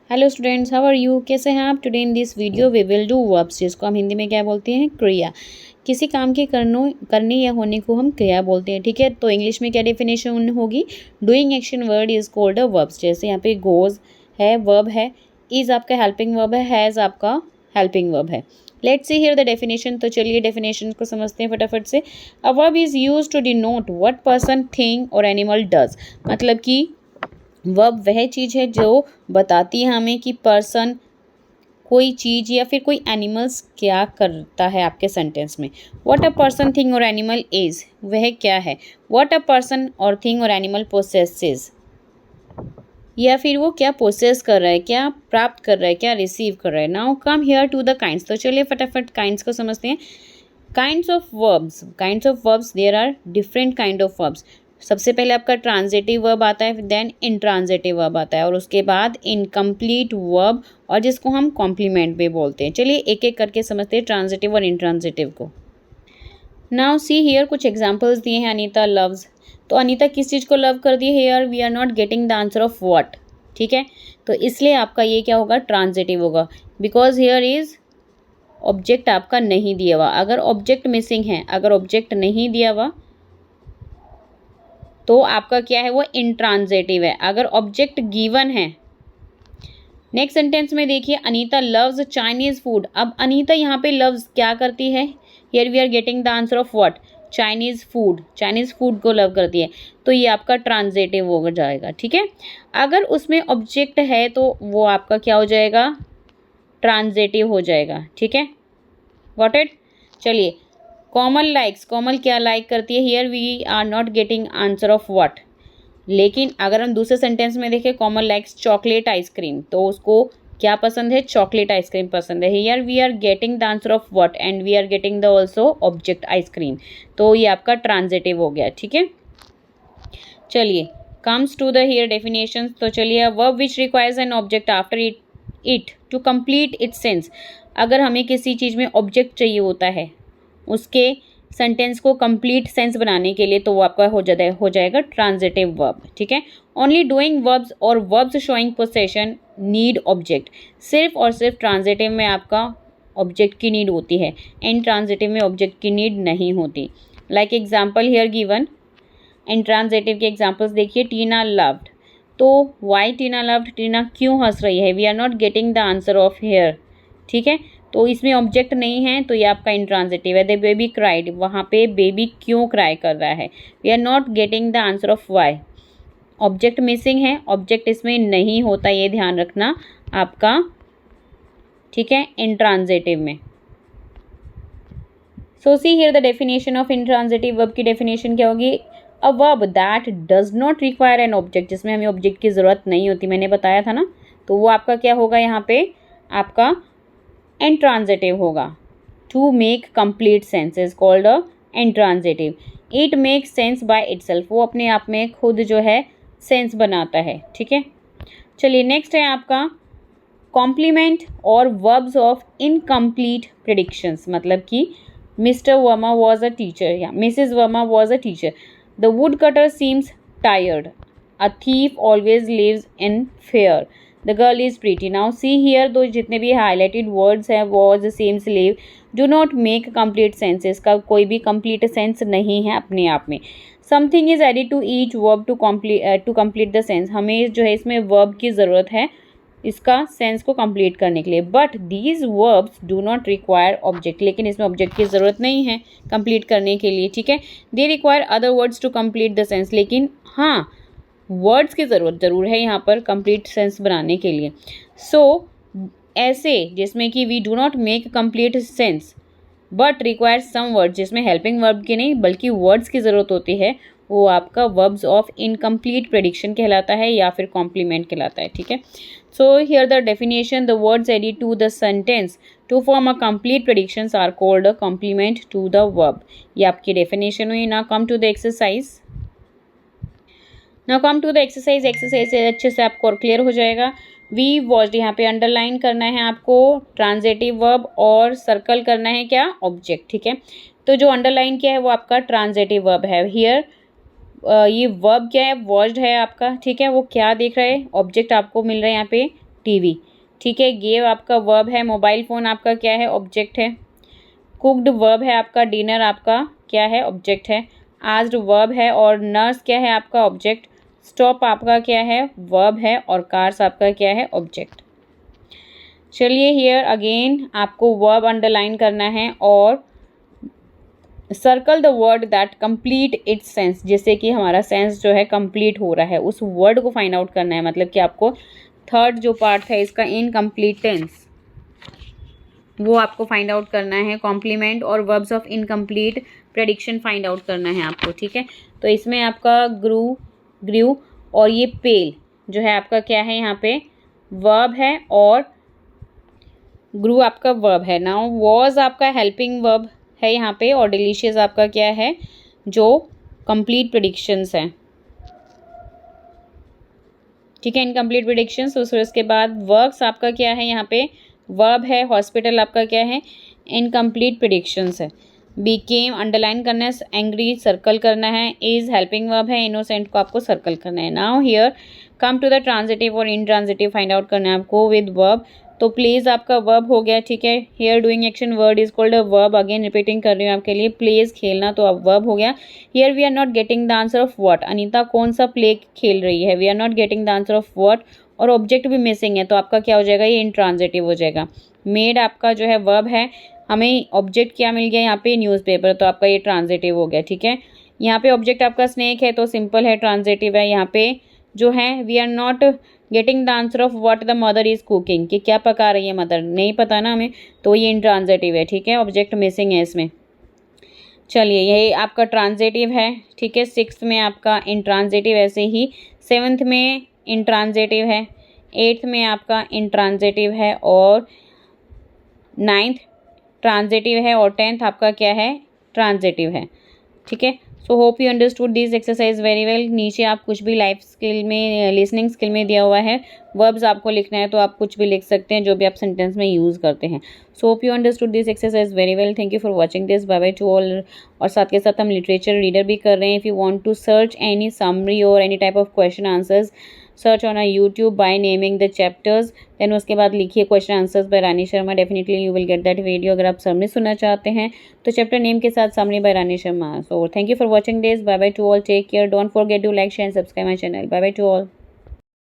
Hello students, how are you? कैसे हैं आप? Today in this video we will do verbs, जिसको हम हिंदी में क्या बोलते हैं? क्रिया। किसी काम के करने या होने को हम क्रिया बोलते हैं, ठीक है। तो इंग्लिश में क्या डेफिनेशन होगी? Doing action word is called a verbs. जैसे यहाँ पे गोज है, वर्ब है, इज आपका हेल्पिंग वर्ब है, हैज़ आपका हेल्पिंग वर्ब है। Let's see here the definition. तो चलिए डेफिनेशन को समझते हैं फटाफट से। A verb is use to denote what person, thing और एनिमल डज। मतलब कि वर्ब वह चीज़ है जो बताती है हमें कि पर्सन, कोई चीज़ या फिर कोई एनिमल्स क्या करता है आपके सेंटेंस में। व्हाट अ पर्सन, थिंग और एनिमल इज, वह क्या है। व्हाट अ पर्सन और थिंग और एनिमल पोसेसेस, या फिर वो क्या पोसेस कर रहा है, क्या प्राप्त कर रहा है, क्या रिसीव कर रहा है। Now come here to the kinds. तो चलिए फटाफट काइंड्स को समझते हैं। Kinds of verbs, there are different kind of verbs. सबसे पहले आपका ट्रांजिटिव वर्ब आता है, देन इंट्रांजिटिव वर्ब आता है, और उसके बाद इनकम्प्लीट वर्ब, और जिसको हम कॉम्प्लीमेंट भी बोलते हैं। चलिए एक एक करके समझते हैं ट्रांजिटिव और इंट्रांजिटिव को। नाउ सी हियर, कुछ एग्जांपल्स दिए हैं। अनीता लव्स। तो अनीता किस चीज़ को लव कर दी है? Here we are not getting the answer of what, ठीक है। तो इसलिए आपका ये क्या होगा? ट्रांजिटिव होगा, बिकॉज हियर इज ऑब्जेक्ट आपका नहीं दिया हुआ। अगर ऑब्जेक्ट मिसिंग है, अगर ऑब्जेक्ट नहीं दिया हुआ तो आपका क्या है? वो इंट्रांजिटिव है। अगर ऑब्जेक्ट गिवन है, नेक्स्ट सेंटेंस में देखिए, अनीता लव्स चाइनीज फूड। अब अनीता यहाँ पे लव्स क्या करती है? Here we are getting the answer of what? Chinese food. Chinese food को लव करती है, तो ये आपका ट्रांजिटिव हो जाएगा, ठीक है। अगर उसमें ऑब्जेक्ट है तो वो आपका क्या हो जाएगा? ट्रांजिटिव हो जाएगा, ठीक है। Got it? चलिए, कोमल लाइक्स। कोमल क्या लाइक करती है? Here we are not getting answer of what. लेकिन अगर हम दूसरे सेंटेंस में देखें, कोमल लाइक्स चॉकलेट आइसक्रीम, तो उसको क्या पसंद है? चॉकलेट आइसक्रीम पसंद है। Here we are getting the answer of what, and we are getting the also object ice cream. तो ये आपका ट्रांजिटिव हो गया, ठीक है। चलिए, comes to the here definitions. तो चलिए, verb which requires an object after it to complete its sense. अगर हमें किसी चीज़ में ऑब्जेक्ट चाहिए होता है उसके सेंटेंस को कंप्लीट सेंस बनाने के लिए, तो वो आपका हो जाएगा ट्रांजिटिव वर्ब, ठीक है। ओनली डूइंग वर्ब्स और verbs showing possession need object. सिर्फ और सिर्फ ट्रांजिटिव में आपका ऑब्जेक्ट की नीड होती है, इन ट्रांजिटिव में ऑब्जेक्ट की नीड नहीं होती। Like example here given. Intransitive के एग्जाम्पल्स देखिए, टीना लव्ड। तो वाई टीना लव्ड? टीना क्यों हंस रही है? We are not getting the answer of here, ठीक है। तो इसमें ऑब्जेक्ट नहीं है, तो ये आपका इंट्रांजिटिव है। The baby cried. वहाँ पे बेबी क्यों क्राई कर रहा है? We are not getting the answer of why. Object missing है, ऑब्जेक्ट इसमें नहीं होता, ये ध्यान रखना आपका, ठीक है, इंट्रांजिटिव में। So see here the definition of intransitive verb की डेफिनेशन क्या होगी? A verb that does not require an object, जिसमें हमें ऑब्जेक्ट की ज़रूरत नहीं होती, मैंने बताया था ना। तो वो आपका क्या होगा? यहाँ पे आपका इंट्रांजिटिव होगा। To make complete sense is called a intransitive. It makes sense by itself, वो अपने आप में खुद जो है सेंस बनाता है, ठीक है। चलिए, नेक्स्ट है आपका कॉम्प्लीमेंट और वर्ब्स ऑफ इनकम्प्लीट प्रिडिक्शंस। मतलब कि Mr Verma was a teacher या Mrs Verma was a teacher. The woodcutter seems tired. A thief always lives in fear. The girl is pretty. Now see here, दो जितने भी highlighted words हैं, was, seems, live, do not make complete sentences. का कोई भी complete sense नहीं है अपने आप में। Something is added to each verb to complete the sense. हमें जो है इसमें वर्ब की ज़रूरत है इसका सेंस को कंप्लीट करने के लिए। But these verbs do not require object, लेकिन इसमें ऑब्जेक्ट की ज़रूरत नहीं है कंप्लीट करने के लिए, ठीक है। They require other words to complete the sense, लेकिन हाँ, वर्ड्स की ज़रूरत ज़रूर है यहाँ पर कंप्लीट सेंस बनाने के लिए। सो ऐसे जिसमें कि we do not make complete sense but require some word, जिसमें हेल्पिंग वर्ब की नहीं बल्कि वर्ड्स की ज़रूरत होती है, वो आपका वर्ब्स ऑफ इनकम्प्लीट प्रेडिक्शन कहलाता है या फिर कॉम्प्लीमेंट कहलाता है, ठीक है। So here the definition, the words added to the sentence to form a complete predictions are called a complement to the verb. ये आपकी डेफिनेशन हुई। Now come to the exercise. Now come to the exercise. Exercise से अच्छे से आपको और clear हो जाएगा। वी वॉच्ड, यहाँ पे अंडरलाइन करना है आपको ट्रांजिटिव वर्ब और सर्कल करना है क्या? ऑब्जेक्ट, ठीक है। तो जो अंडरलाइन किया है वो आपका ट्रांजिटिव वर्ब है। हियर ये वर्ब क्या है? वॉच्ड है आपका, ठीक है। वो क्या देख रहा है? ऑब्जेक्ट आपको मिल रहा है यहाँ पे टीवी, ठीक है। गेव आपका वर्ब है, मोबाइल फ़ोन आपका क्या है, ऑब्जेक्ट है। कुक्ड वर्ब है आपका, डिनर आपका क्या है, ऑब्जेक्ट है। आस्क्ड वर्ब है और नर्स क्या है आपका, ऑब्जेक्ट। स्टॉप आपका क्या है, वर्ब है और कार्स आपका क्या है, ऑब्जेक्ट। चलिए हियर अगेन आपको वर्ब अंडरलाइन करना है और circle the word that complete its sense, जैसे कि हमारा सेंस जो है कंप्लीट हो रहा है, उस वर्ड को फाइंड आउट करना है। मतलब कि आपको थर्ड जो पार्ट है इसका इनकम्प्लीट टेंस, वो आपको फाइंड आउट करना है। कॉम्प्लीमेंट और verbs of incomplete prediction find out करना है आपको, ठीक है। तो इसमें आपका ग्रू और ये पेल जो है आपका क्या है, यहाँ पे वर्ब है और ग्रू आपका वर्ब है। नाउ वॉज आपका हेल्पिंग वर्ब है यहाँ पे और डिलीशियस आपका क्या है, जो कंप्लीट प्रेडिक्शंस है, ठीक है। Incomplete predictions. उसके बाद वर्क्स आपका क्या है, यहाँ पे वर्ब है। हॉस्पिटल आपका क्या है, इनकम्प्लीट प्रेडिक्शंस है। बीकेम अंडरलाइन करना है, एंग्री सर्कल करना है, इज हेल्पिंग वर्ब है, इनोसेंट को आपको सर्कल करना है। Now here come to the transitive और इनट्रांजिटिव फाइंड आउट करना है आपको विद वर्ब। तो प्लीज आपका वर्ब हो गया, ठीक है। Here doing action word is called a verb, again repeating कर रही हूँ आपके लिए। प्लेज खेलना, तो अब वर्ब हो गया। Here we are not getting the answer of what, Anita कौन सा प्ले खेल रही है, we are not getting the answer of what, और ऑब्जेक्ट भी मिसिंग है, तो आपका क्या हो जाएगा, ये इनट्रांजिटिव हो जाएगा। मेड आपका जो है वर्ब है, हमें ऑब्जेक्ट क्या मिल गया यहाँ पे, न्यूज़पेपर, तो आपका ये ट्रांजिटिव हो गया, ठीक है। यहाँ पे ऑब्जेक्ट आपका स्नेक है, तो सिंपल है, ट्रांजिटिव है। यहाँ पे जो है we are not getting the answer of what the mother is cooking, कि क्या पका रही है मदर, नहीं पता ना हमें, तो ये इनट्रांजिटिव है, ठीक है। ऑब्जेक्ट मिसिंग है इसमें। चलिए ये आपका ट्रांजिटिव है, ठीक है। 6th में आपका इनट्रांजिटिव, ऐसे ही 7th में इनट्रांजिटिव है, 8th में आपका इनट्रांजिटिव है और 9th ट्रांजिटिव है और 10th आपका क्या है, ट्रांजिटिव है, ठीक है। सो hope you understood this exercise very well. नीचे आप कुछ भी लाइफ स्किल में, लिसनिंग स्किल में दिया हुआ है, वर्ब्स आपको लिखना है तो आप कुछ भी लिख सकते हैं जो भी आप सेंटेंस में यूज़ करते हैं। So hope you understood this exercise very well. Thank you for watching this, bye bye to all. और साथ के साथ हम लिटरेचर रीडर भी कर रहे हैं। If you want to search any summary और any type of question answers, search on YouTube by naming the chapters, then उसके बाद लिखिए question answers by Rani Sharma, definitely you will get that video. अगर आप समरी सुनना चाहते हैं तो चैप्टर नेम के साथ summary by Rani Sharma. So thank you for watching this, bye bye to all, take care, don't forget to like share and subscribe my channel, bye bye to all.